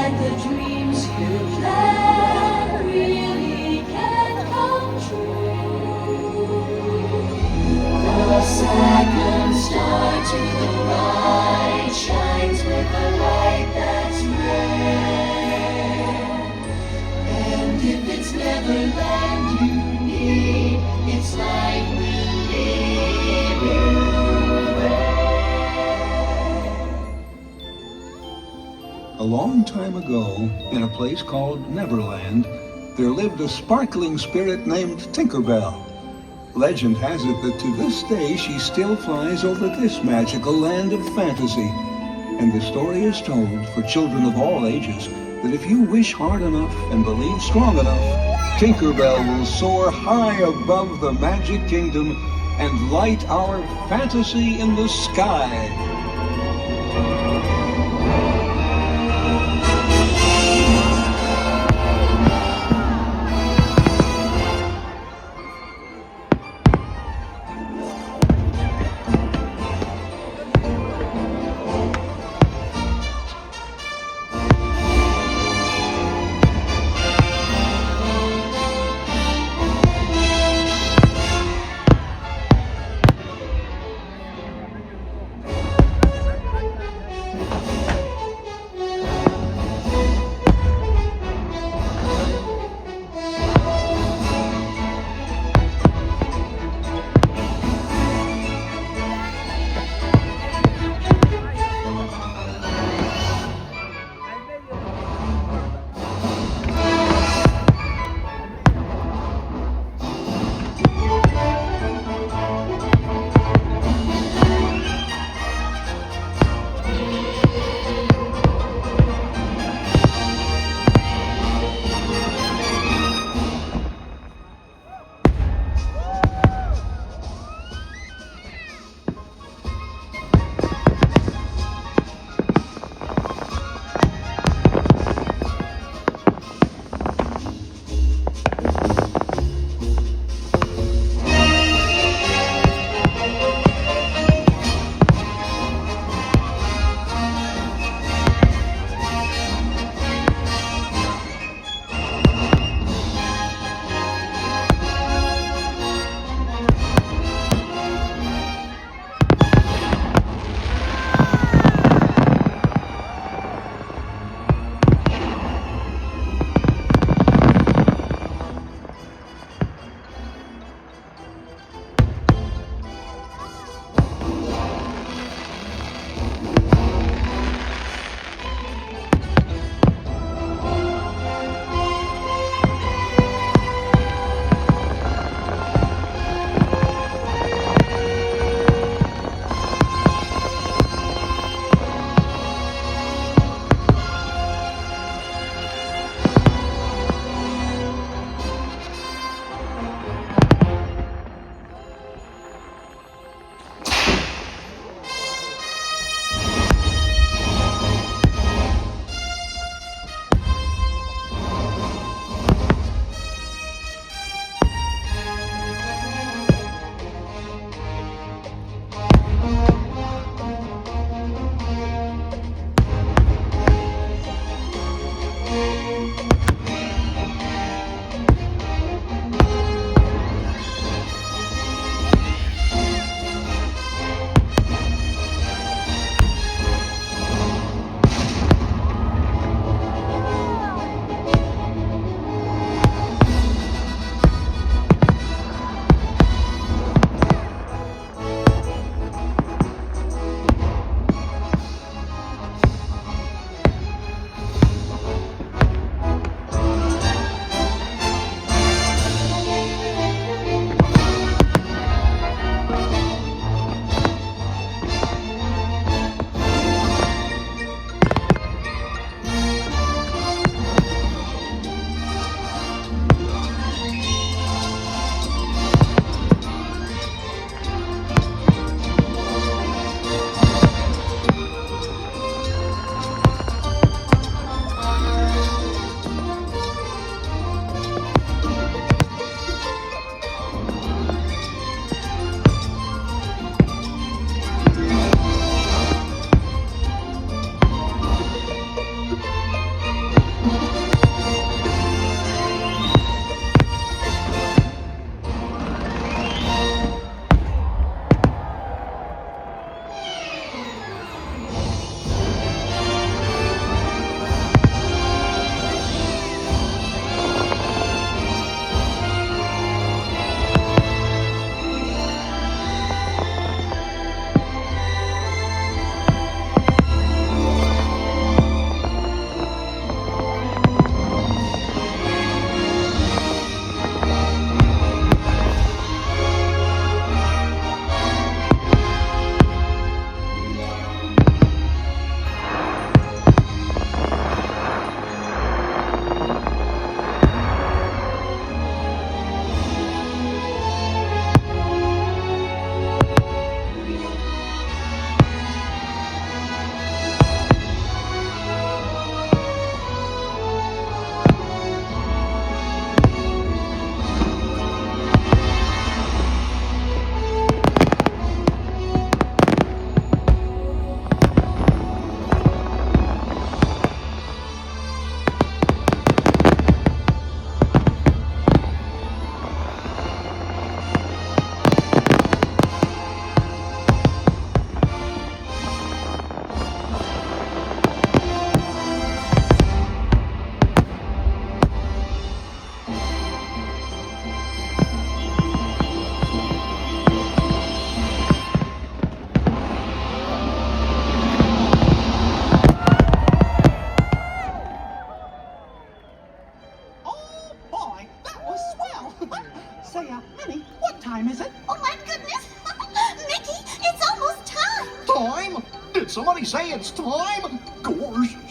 that the dreams you plan really can come true. The second star to the right shines with a light that's rare. And if it's Neverland you need, its light will lead you there. A long time ago, in a place called Neverland, there lived a sparkling spirit named Tinkerbell. Legend has it that to this day she still flies over this magical land of fantasy. And the story is told for children of all ages that if you wish hard enough and believe strong enough, Tinkerbell will soar high above the magic kingdom and light our fantasy in the sky.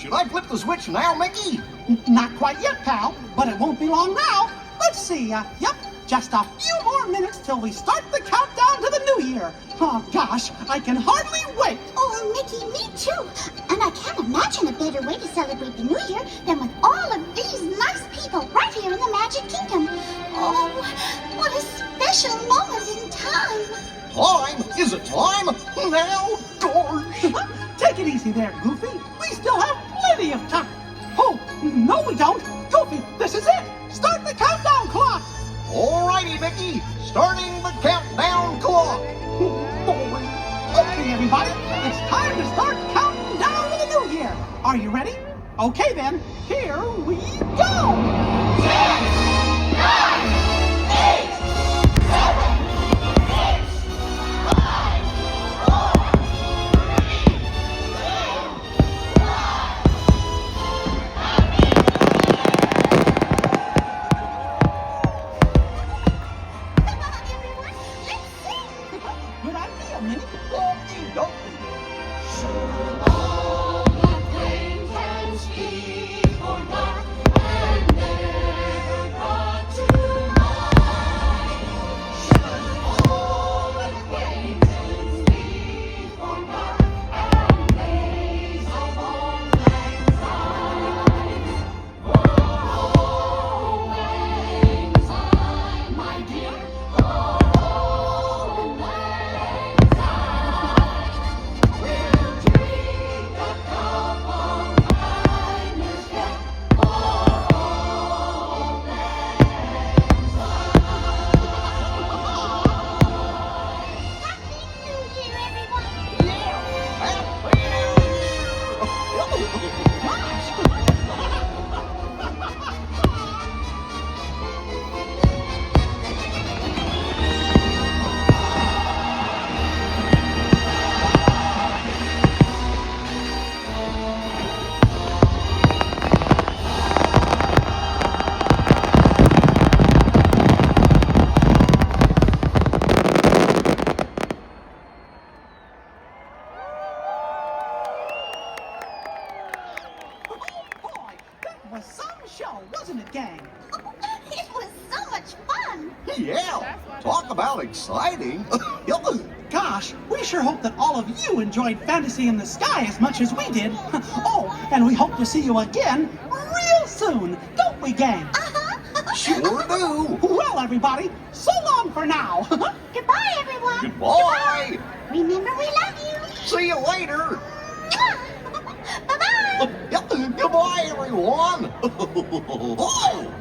Should I flip the switch now, Mickey? Not quite yet, pal, but it won't be long now. Let's see, yep, just a few more minutes till we start the countdown to the new year. Oh, gosh, I can hardly wait. Oh, Mickey, me too. And I can't imagine a better way to celebrate the new year than with all of these nice people right here in the Magic Kingdom. Oh, what a special moment in time. Time? Is it time? Now, George. Take it easy there, Goofy. We still have plenty of time. Oh, no we don't. Goofy, this is it. Start the countdown clock. Alrighty, Mickey. Starting the countdown clock. Okay, everybody, it's time to start counting down to the new year. Are you ready? Okay, then, here we go. 10, 9, 8, 7, 6, 5, 4, 3, 2, Everyone, let's sing. Good idea, Minnie. Should all acquaintance be forgot and never brought to mind? Should all acquaintance be forgot and days of old lang syne? For old lang syne, my dear, for old lang syne. We'll drink a cup of kindness yet for old lang Happy New Year, everyone. Happy New Oh, boy, that was some show, wasn't it, gang? It was so much fun. Yeah, talk about exciting. Gosh, we sure hope that all of you enjoyed Fantasy in the Sky as much as we did. Oh, and we hope to see you again real soon, don't we, gang? Uh-huh. Sure do. Well, everybody, so long for now. Goodbye, everyone. Goodbye. Remember, we love you. See you later. Bye-bye. Goodbye, everyone. Oh.